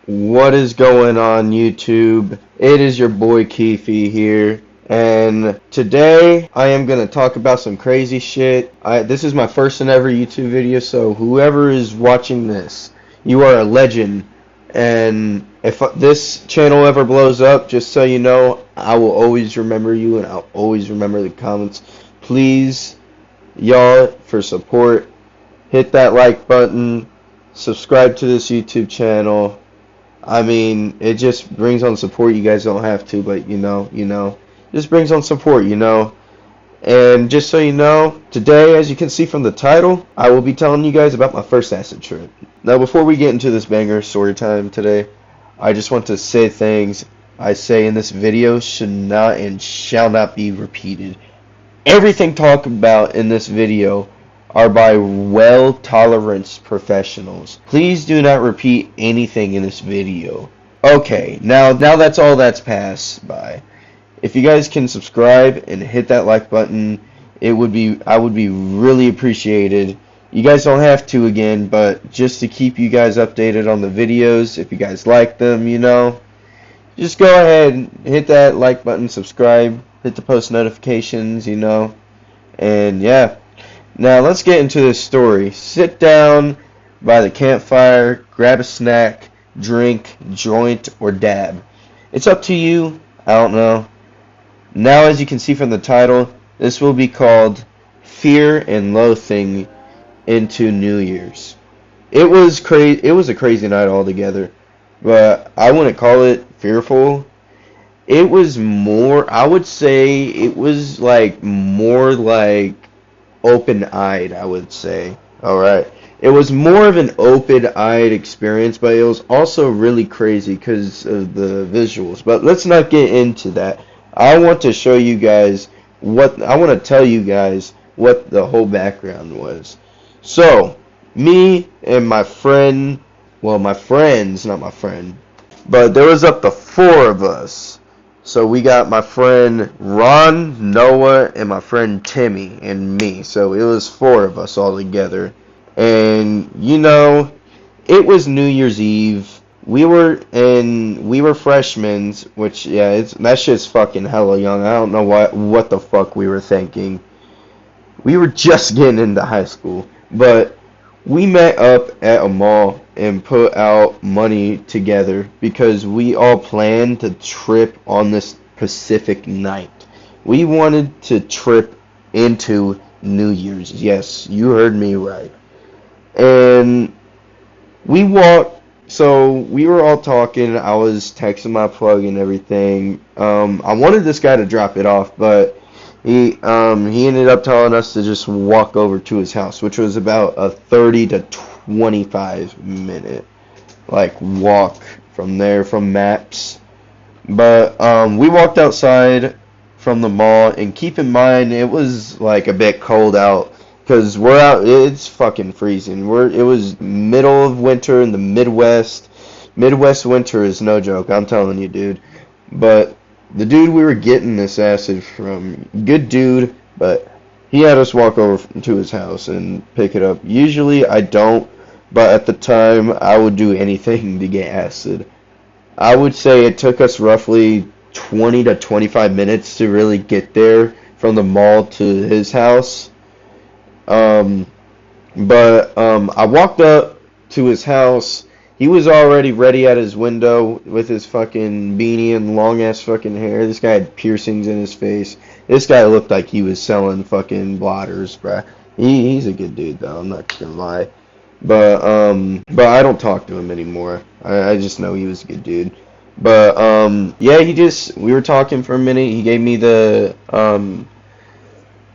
What is going on, YouTube? It is your boy Keefe here, and today I am going to talk about some crazy shit. This is my first and ever YouTube video, so whoever is watching this, you are a legend. And if this channel ever blows up, just so you know, I will always remember you and I'll always remember the comments. Please, y'all, for support, hit that like button, subscribe to this YouTube channel. I mean, it just brings on support. You guys don't have to, but just brings on support, And just so you know, today, as you can see from the title, I will be telling you guys about my first acid trip. Now, before we get into this banger story time today, I just want to say things I say in this video should not and shall not be repeated. Everything talked about in this video are by well-toleranced professionals. Please do not repeat anything in this video. Okay, now that's all that's passed by. If you guys can subscribe and hit that like button, I would be really appreciated. You guys don't have to again, but just to keep you guys updated on the videos, if you guys like them, just go ahead and hit that like button, subscribe, hit the post notifications, and yeah. Now let's get into this story. Sit down by the campfire, grab a snack, drink, joint, or dab. It's up to you. I don't know. Now, as you can see from the title, this will be called Fear and Loathing into New Year's. It was a crazy night altogether, but I wouldn't call it fearful. It was more, I would say it was more like open-eyed, I would say. Alright. It was more of an open-eyed experience, but it was also really crazy because of the visuals. But let's not get into that. I want to show you guys I want to tell you guys what the whole background was. So, me and my friend, well, my friend's not my friend, but there was up to 4 of us. So we got my friend Ron, Noah, and my friend Timmy, and me. So it was 4 of us all together. And, it was New Year's Eve. We were freshmen, which, yeah, that shit's fucking hella young. I don't know what the fuck we were thinking. We were just getting into high school. But we met up at a mall and put out money together because we all planned to trip on this Pacific night. We wanted to trip into New Year's. Yes, you heard me right. And we walked, so we were all talking. I was texting my plug and everything. I wanted this guy to drop it off, but he ended up telling us to just walk over to his house, which was about a 30 to 25 minute walk from there from maps. But we walked outside from the mall, and keep in mind it was a bit cold out because we're out. It's fucking freezing. It was middle of winter in the Midwest. Midwest winter is no joke, I'm telling you, dude. But the dude we were getting this acid from, good dude, but he had us walk over to his house and pick it up. Usually I don't, but at the time I would do anything to get acid. I would say it took us roughly 20 to 25 minutes to really get there from the mall to his house. I walked up to his house. He was already ready at his window with his fucking beanie and long ass fucking hair. This guy had piercings in his face. This guy looked like he was selling fucking blotters, bruh. He's a good dude though, I'm not gonna lie. But I don't talk to him anymore. I just know he was a good dude. But yeah, we were talking for a minute. He gave me the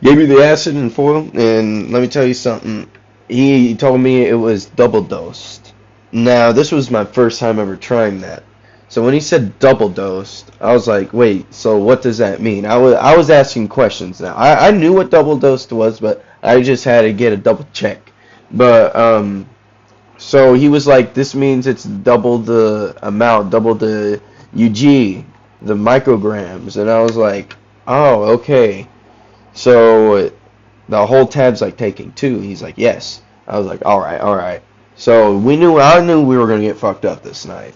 acid and foil, and let me tell you something. He told me it was double dosed. Now, this was my first time ever trying that. So when he said double dosed, I was like, wait, so what does that mean? I was asking questions now. I knew what double dosed was, but I just had to get a double check. But so he was like, this means it's double the amount, double the UG, the micrograms. And I was like, oh, okay. So the whole tab's taking 2. He's like, yes. I was like, all right. So I knew we were gonna get fucked up this night.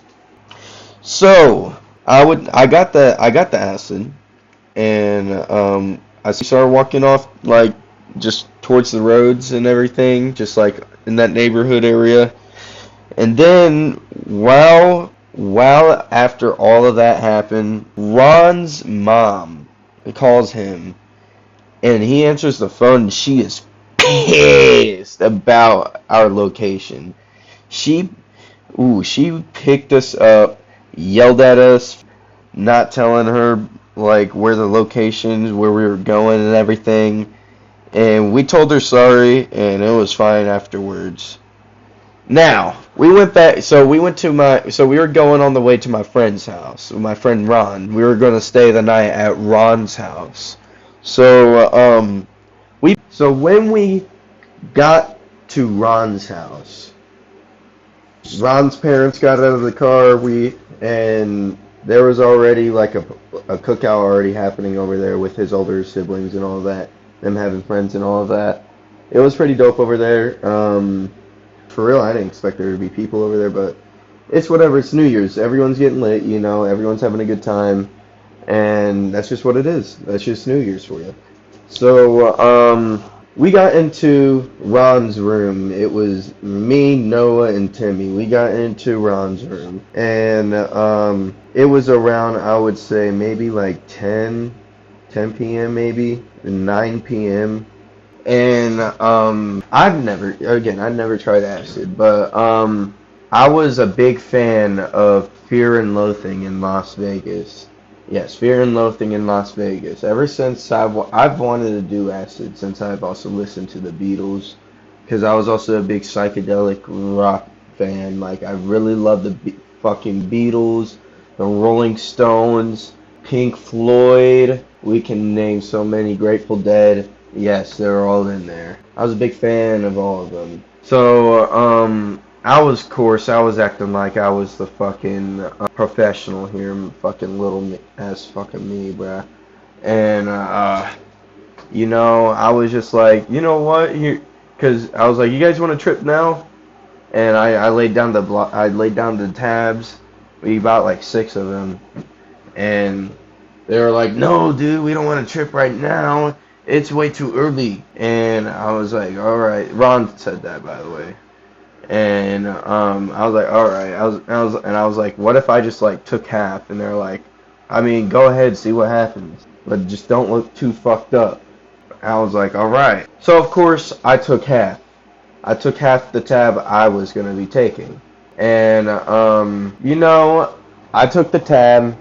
So I got the acid, and I started walking off like just towards the roads and everything, just like in that neighborhood area. And then while after all of that happened, Ron's mom calls him, and he answers the phone, and she is pissed about our location. She she picked us up, yelled at us, not telling her like where the locations, where we were going and everything. And we told her sorry, and it was fine afterwards. Now, we went back, so we were going on the way to my friend's house, my friend Ron. We were going to stay the night at Ron's house. So when we got to Ron's house, Ron's parents got out of the car, and there was already like a cookout already happening over there with his older siblings and all of that, them having friends and all of that. It was pretty dope over there. For real, I didn't expect there to be people over there, but it's whatever. It's New Year's. Everyone's getting lit, you know. Everyone's having a good time, and that's just what it is. That's just New Year's for you. So, we got into Ron's room. It was me, Noah, and Timmy. We got into Ron's room, and it was around, I would say, maybe like 10 p.m. maybe, 9 p.m. And I'd never tried acid, but I was a big fan of Fear and Loathing in Las Vegas. Yes, Fear and Loathing in Las Vegas. Ever since I've wanted to do acid since I've also listened to the Beatles, because I was also a big psychedelic rock fan. Like I really love the fucking Beatles, the Rolling Stones, Pink Floyd. We can name so many, Grateful Dead. Yes, they're all in there. I was a big fan of all of them. So, of course, I was acting like I was the fucking professional here, fucking ass fucking me, bruh. And, I was just like, you know what, here, because I was like, you guys want a trip now? And I laid down I laid down the tabs. We bought like 6 of them, and they were like, no, dude, we don't want a trip right now. It's way too early. And I was like, all right. Ron said that, by the way. And I was like, all right. I was like, what if I just like took half? And they're like, I mean, go ahead, see what happens, but just don't look too fucked up. I was like, all right. So of course I took half. I took half the tab I was gonna be taking, and I took the tab,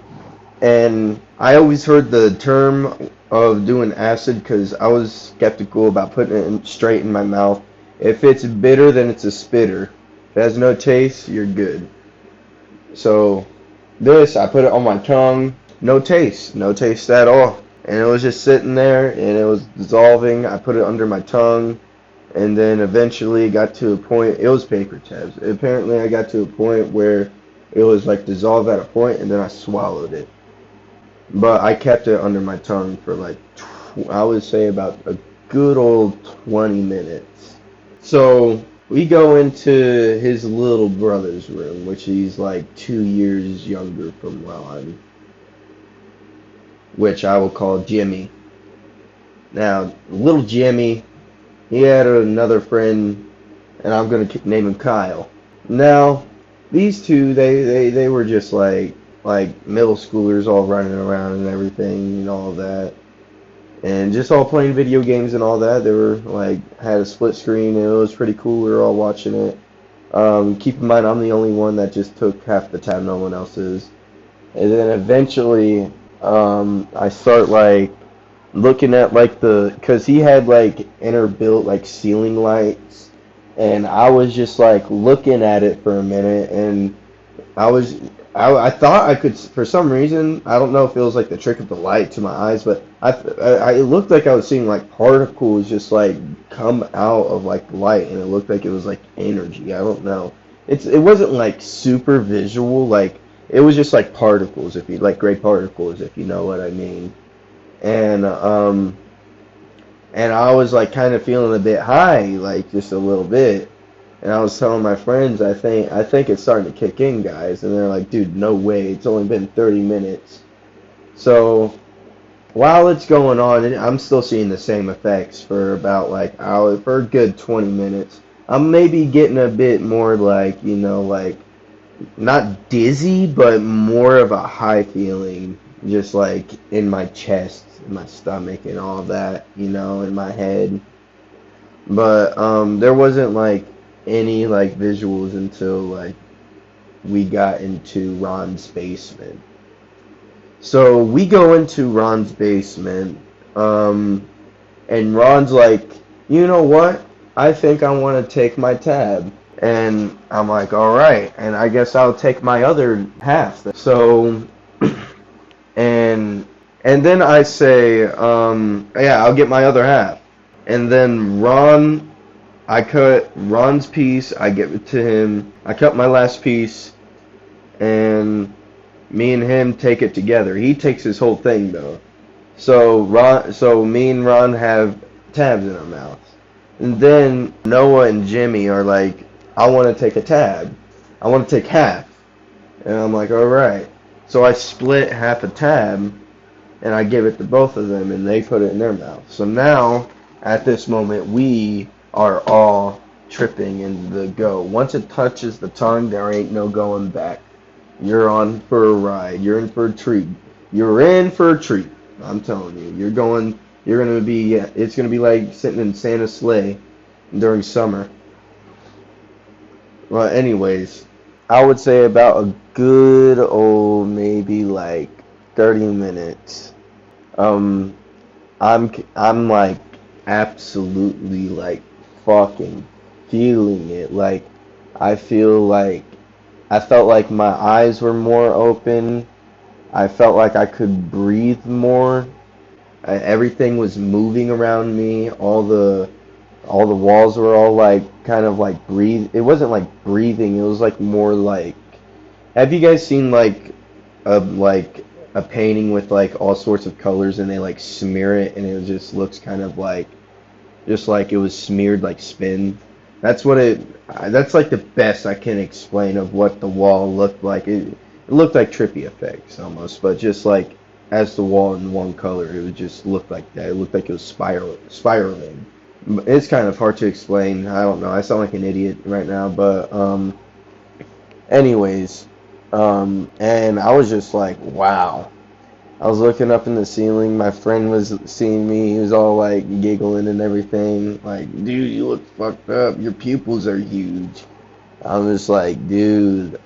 and I always heard the term of doing acid because I was skeptical about putting it straight in my mouth. If it's bitter, then it's a spitter. If it has no taste, you're good. So I put it on my tongue, no taste at all. And it was just sitting there, and it was dissolving. I put it under my tongue, and then eventually got to a point, it was paper tabs. Apparently I got to a point where it was like dissolved at a point, and then I swallowed it. But I kept it under my tongue for like, I would say about a good old 20 minutes. So we go into his little brother's room, which he's like 2 years younger from Ron, which I will call Jimmy. Now, little Jimmy, he had another friend, and I'm going to name him Kyle. Now, these two, they were just like middle schoolers all running around and everything and all that. And just all playing video games and all that. They were like, had a split screen, and it was pretty cool. We were all watching it. Keep in mind, I'm the only one that just took half the tab, no one else is. And then eventually, I start like looking at like cause he had like inner built like ceiling lights, and I was just like looking at it for a minute, and I thought I could, for some reason, I don't know if it was like the trick of the light to my eyes, but it looked like I was seeing like particles just like come out of like light, and it looked like it was like energy. I don't know. It wasn't like super visual, like it was just like particles, if you like gray particles, if you know what I mean. And I was like kind of feeling a bit high, like just a little bit. And I was telling my friends, I think it's starting to kick in, guys. And they're like, dude, no way. It's only been 30 minutes. So while it's going on, I'm still seeing the same effects for about like hour for a good 20 minutes. I'm maybe getting a bit more like, like not dizzy, but more of a high feeling, just like in my chest, in my stomach, and all that, in my head. But there wasn't like any like visuals until like we got into Ron's basement. So we go into Ron's basement, and Ron's like, you know what? I think I want to take my tab. And I'm like, all right. And I guess I'll take my other half. So, and and then I say, yeah, I'll get my other half. And then I cut Ron's piece. I give it to him. I cut my last piece, and me and him take it together. He takes his whole thing though. So me and Ron have tabs in our mouths. And then Noah and Jimmy are like, I want to take a tab. I want to take half. And I'm like, all right. So I split half a tab and I give it to both of them and they put it in their mouth. So now, at this moment, we are all tripping in the go. Once it touches the tongue, there ain't no going back. You're on for a ride. You're in for a treat. You're in for a treat. I'm telling you. You're gonna be, it's gonna be like sitting in Santa's sleigh during summer. Well, anyways, I would say about a good old maybe like 30 minutes. Um, I'm like absolutely like fucking feeling it. Like I feel like I felt like my eyes were more open. I felt like I could breathe more. Everything was moving around me. All the walls were all like kind of like breathe. It wasn't like breathing. It was like more like. Have you guys seen like a painting with like all sorts of colors and they like smear it and it just looks kind of like just like it was smeared like spin? That's what it. That's like the best I can explain of what the wall looked like. It looked like trippy effects almost, but just like as the wall in one color, it would just look like that. It looked like it was spiraling. It's kind of hard to explain. I don't know. I sound like an idiot right now, but anyways, and I was just like, wow. I was looking up in the ceiling. My friend was seeing me. He was all like giggling and everything. Like, dude, you look fucked up. Your pupils are huge. I'm just like, dude,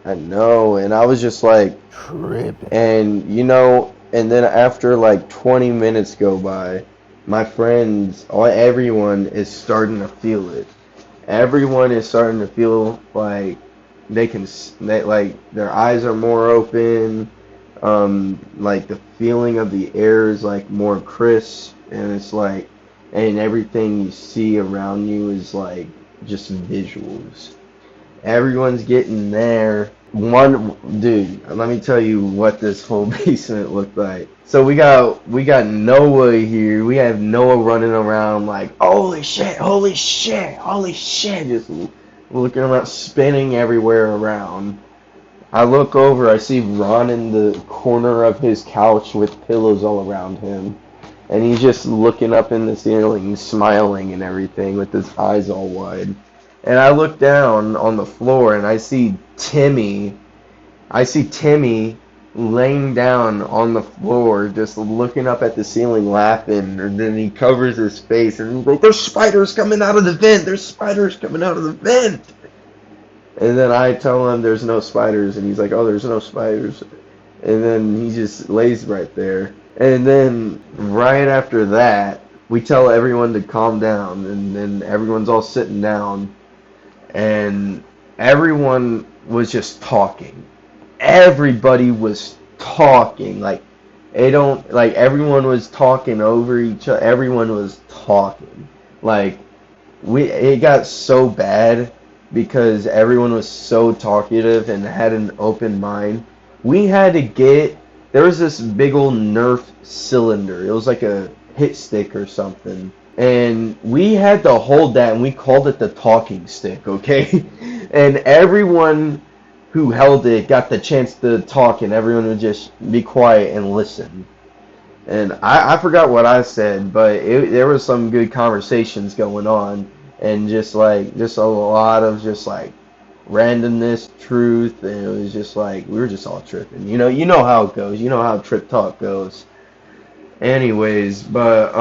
I know. And I was just like, tripping. And and then after like 20 minutes go by, my friends, everyone is starting to feel it. Everyone is starting to feel like like their eyes are more open. Like the feeling of the air is like more crisp, and it's like, and everything you see around you is like just visuals. Everyone's getting there. One dude, let me tell you what this whole basement looked like. So we got Noah here. We have Noah running around like, holy shit, holy shit, holy shit, just looking around, spinning everywhere around. I look over, I see Ron in the corner of his couch with pillows all around him. And he's just looking up in the ceiling, smiling and everything with his eyes all wide. And I look down on the floor and I see Timmy. I see Timmy laying down on the floor, just looking up at the ceiling, laughing. And then he covers his face and he's like, there's spiders coming out of the vent. There's spiders coming out of the vent. And then I tell him there's no spiders. And he's like, oh, there's no spiders. And then he just lays right there. And then right after that, we tell everyone to calm down. And then everyone's all sitting down. And everyone was just talking. Everybody was talking. Like, everyone was talking over each other. Everyone was talking. Like, it got so bad because everyone was so talkative and had an open mind. We had to there was this big old Nerf cylinder. It was like a hit stick or something. and we had to hold that, and we called it the talking stick, okay? And everyone who held it got the chance to talk, and everyone would just be quiet and listen. And I forgot what I said, but there was some good conversations going on, and just a lot of just like randomness, truth, and it was just like we were just all tripping. You know how it goes. You know how trip talk goes. Anyways, but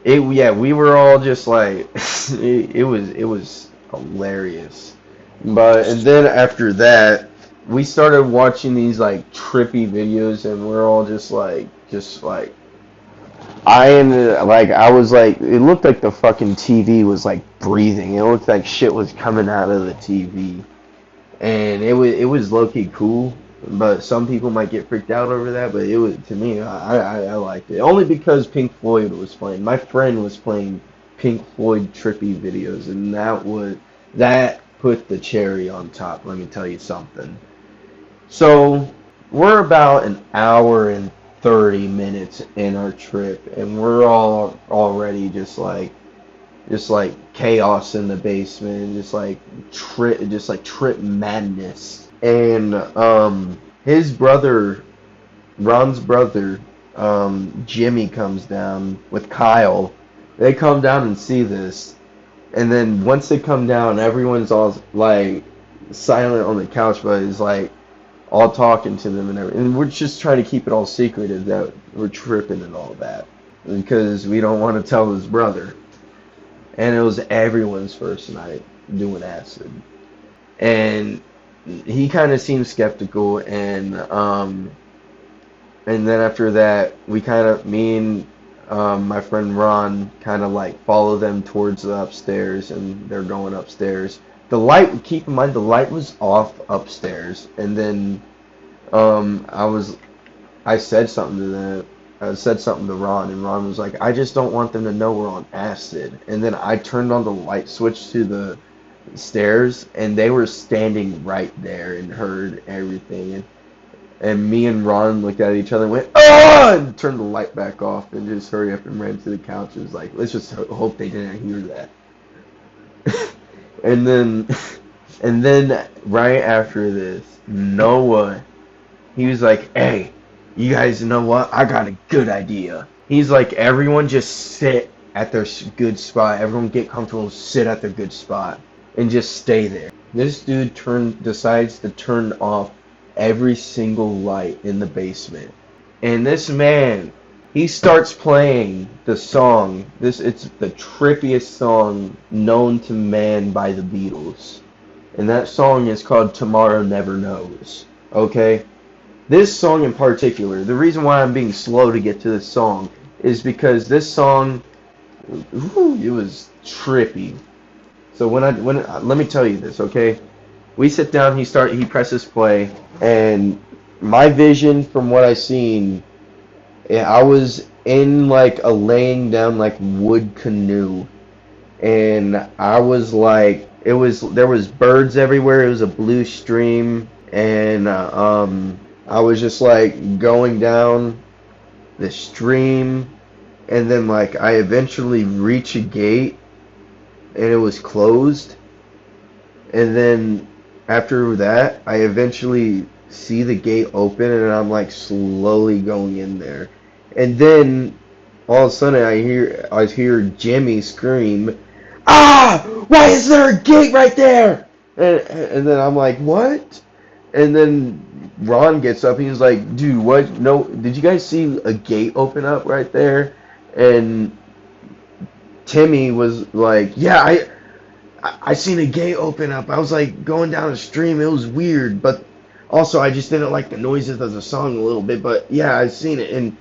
yeah, we were all just like it was hilarious. But and then after that, we started watching these like trippy videos, and we're all just like I was like it looked like the fucking TV was like breathing. It looked like shit was coming out of the TV, and it was low key cool. But some people might get freaked out over that. But it was to me, I liked it only because Pink Floyd was playing. My friend was playing Pink Floyd trippy videos, and that put the cherry on top. Let me tell you something. So we're about an hour and 30 minutes in our trip, and we're all already just like chaos in the basement, just like trip madness. And his brother, Ron's brother, Jimmy comes down with Kyle. They come down and see this, and then once they come down, everyone's all like silent on the couch, but is like all talking to them and everything. And we're just trying to keep it all secretive that we're tripping and all that because we don't want to tell his brother. And it was everyone's first night doing acid, and he kind of seemed skeptical. And then after that, me and my friend Ron kind of like follow them towards the upstairs, and they're going upstairs. Keep in mind, the light was off upstairs, and then I said something to them. I said something to Ron, and Ron was like, "I just don't want them to know we're on acid." And then I turned on the light switch to the stairs, and they were standing right there and heard everything. And me and Ron looked at each other and went, "Oh!" and turned the light back off and just hurry up and ran to the couch. It was like, let's just hope they didn't hear that. And then, and then right after this, Noah, he was like, "Hey, you guys know what? I got a good idea." He's like, "Everyone just sit at their good spot. Everyone get comfortable, sit at their good spot, and just stay there." This dude decides to turn off every single light in the basement. And this man, he starts playing the song. It's the trippiest song known to man by the Beatles. And that song is called Tomorrow Never Knows. Okay? This song in particular, the reason why I'm being slow to get to this song is because this song, it was trippy. So let me tell you this, okay? We sit down, he presses play, and my vision from what I seen, I was in like a laying down like wood canoe, and I was like, there was birds everywhere. It was a blue stream, and I was just like going down the stream, and then like I eventually reach a gate, and it was closed, and then after that I eventually see the gate open, and I'm like slowly going in there, and then all of a sudden I hear Jimmy scream, "Ah! Why is there a gate right there?" And then I'm like, "What?" And then Ron gets up. He's like, "Dude, what? No, did you guys see a gate open up right there?" And Timmy was like, "Yeah, I seen a gate open up. I was like going down the stream. It was weird, but also I just didn't like the noises of the song a little bit. But yeah, I seen it." And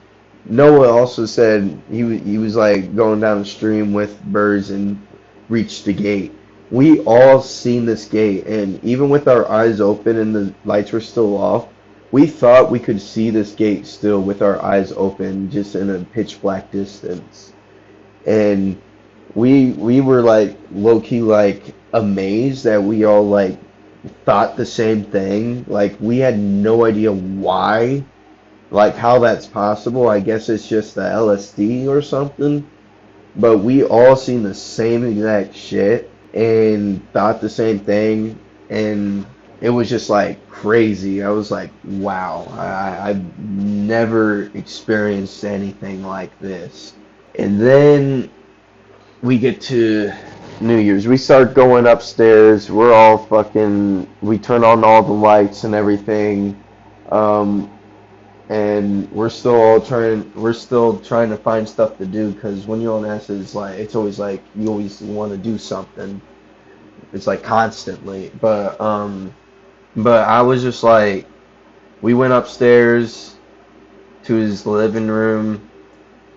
Noah also said he was like going down the stream with birds and reached the gate. We all seen this gate, and even with our eyes open and the lights were still off, we thought we could see this gate still with our eyes open, just in a pitch black distance. And we were like low key like amazed that we all like thought the same thing. Like we had no idea why, like how that's possible. I guess it's just the LSD or something. but we all seen the same exact shit and thought the same thing, and it was just like crazy. I was like, wow, I've never experienced anything like this. And then we get to New Year's. We start going upstairs. We're all fucking. We turn on all the lights and everything, um, and we're still trying to find stuff to do because when you're on acid, it's like it's always like you always want to do something. It's like constantly. But I was just like, we went upstairs to his living room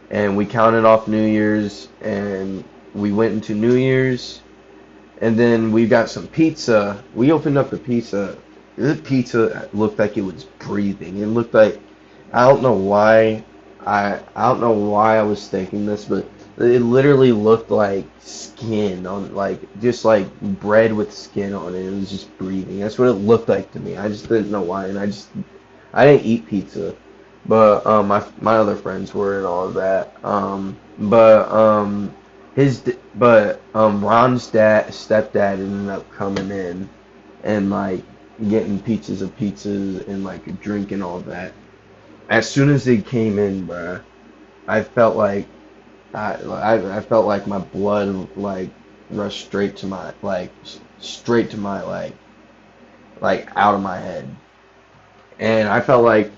and we counted off New Year's and we went into New Year's and then we got some pizza. We opened up the pizza. The pizza looked like it was breathing. It looked like I don't know why I don't know why I was thinking this, but it literally looked like skin on like just like bread with skin on it. It was just breathing. That's what it looked like to me. I just didn't know why, and I didn't eat pizza, but my other friends were and all of that. Ron's stepdad ended up coming in and like getting pizzas of pizzas and like drinking all that. As soon as they came in, bruh, I felt like I felt like my blood like rushed straight to my like out of my head, and I felt like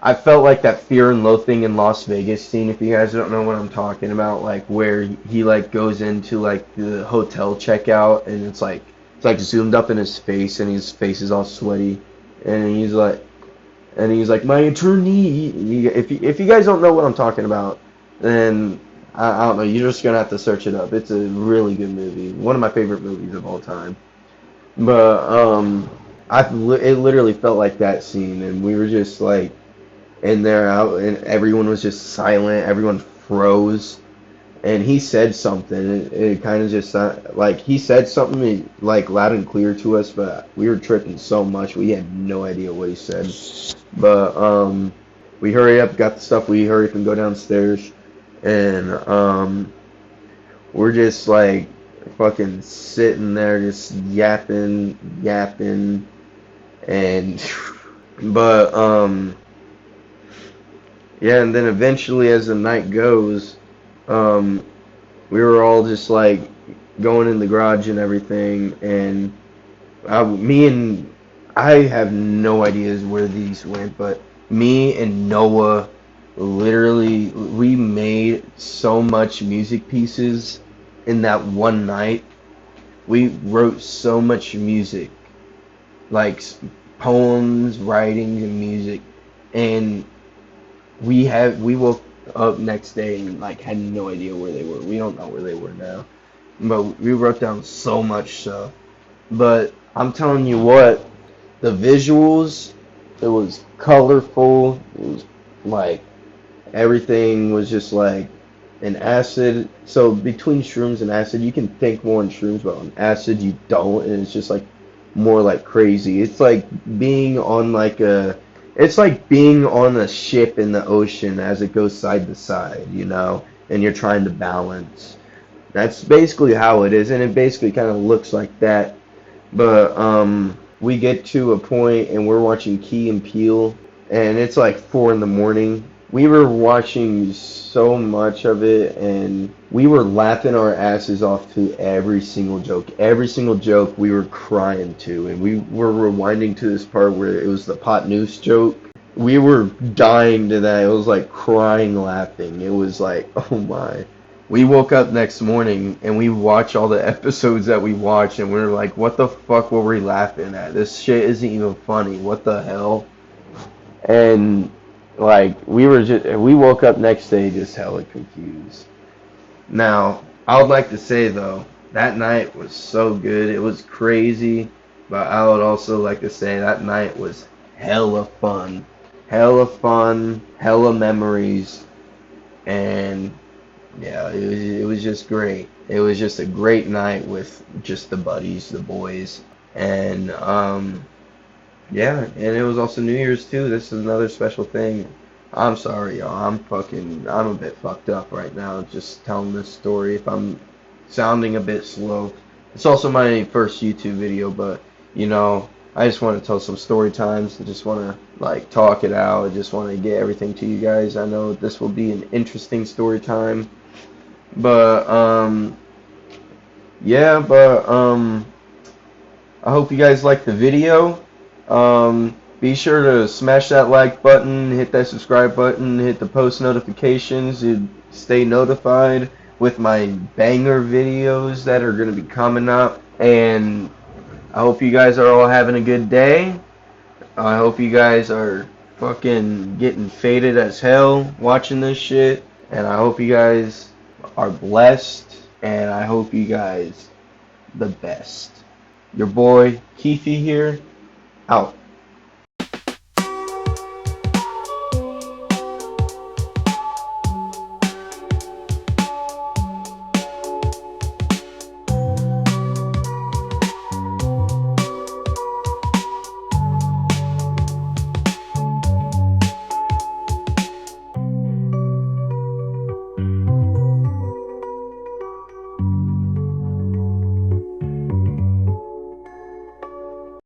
that Fear and Loathing in Las Vegas scene. If you guys don't know what I'm talking about, like where he like goes into like the hotel checkout and it's like zoomed up in his face and his face is all sweaty, and he's like my attorney. If you guys don't know what I'm talking about, then I don't know. You're just gonna have to search it up. It's a really good movie. One of my favorite movies of all time. But it literally felt like that scene, and we were just like in there out, and everyone was just silent. Everyone froze, and he said something. It kind of just like he said something like loud and clear to us, but we were tripping so much we had no idea what he said. But we hurry up, got the stuff. We hurry up and go downstairs, and we're just like fucking sitting there, just yapping, and but yeah, and then eventually, as the night goes, um, we were all just like going in the garage and everything, and me and I have no ideas where these went, but me and Noah literally we made so much music pieces in that one night. We wrote so much music, like poems, writings, and music, and we woke up next day and like had no idea where they were. We don't know where they were now, but we wrote down so much stuff. But I'm telling you what, the visuals, it was colorful. It was like everything was just like an acid. So between shrooms and acid, you can think more on shrooms, but on acid you don't, and it's just like more like crazy. It's like being on a ship in the ocean as it goes side to side, and you're trying to balance. That's basically how it is, and it basically kind of looks like that. But we get to a point and we're watching Key and Peele, and it's like 4 in the morning. We were watching so much of it, and we were laughing our asses off to every single joke. Every single joke we were crying to, and we were rewinding to this part where it was the pot noose joke. We were dying to that. It was like crying, laughing. It was like, oh my. We woke up next morning and we watched all the episodes that we watched, and we were like, what the fuck were we laughing at? This shit isn't even funny. What the hell? And like we woke up next day just hella confused. Now, I would like to say though, that night was so good. It was crazy, but I would also like to say that night was hella fun. Hella fun, hella memories, and yeah, it was just great. It was just a great night with just the buddies, the boys, and yeah, and it was also New Year's too. This is another special thing. I'm sorry, y'all. I'm a bit fucked up right now just telling this story. If I'm sounding a bit slow, it's also my first YouTube video, but I just want to tell some story times. I just want to like talk it out. I just want to get everything to you guys. I know this will be an interesting story time, but yeah, but I hope you guys like the video. Be sure to smash that like button, hit that subscribe button, hit the post notifications to stay notified with my banger videos that are going to be coming up. And I hope you guys are all having a good day. I hope you guys are fucking getting faded as hell watching this shit. And I hope you guys are blessed. And I hope you guys the best. Your boy Keithy here, out.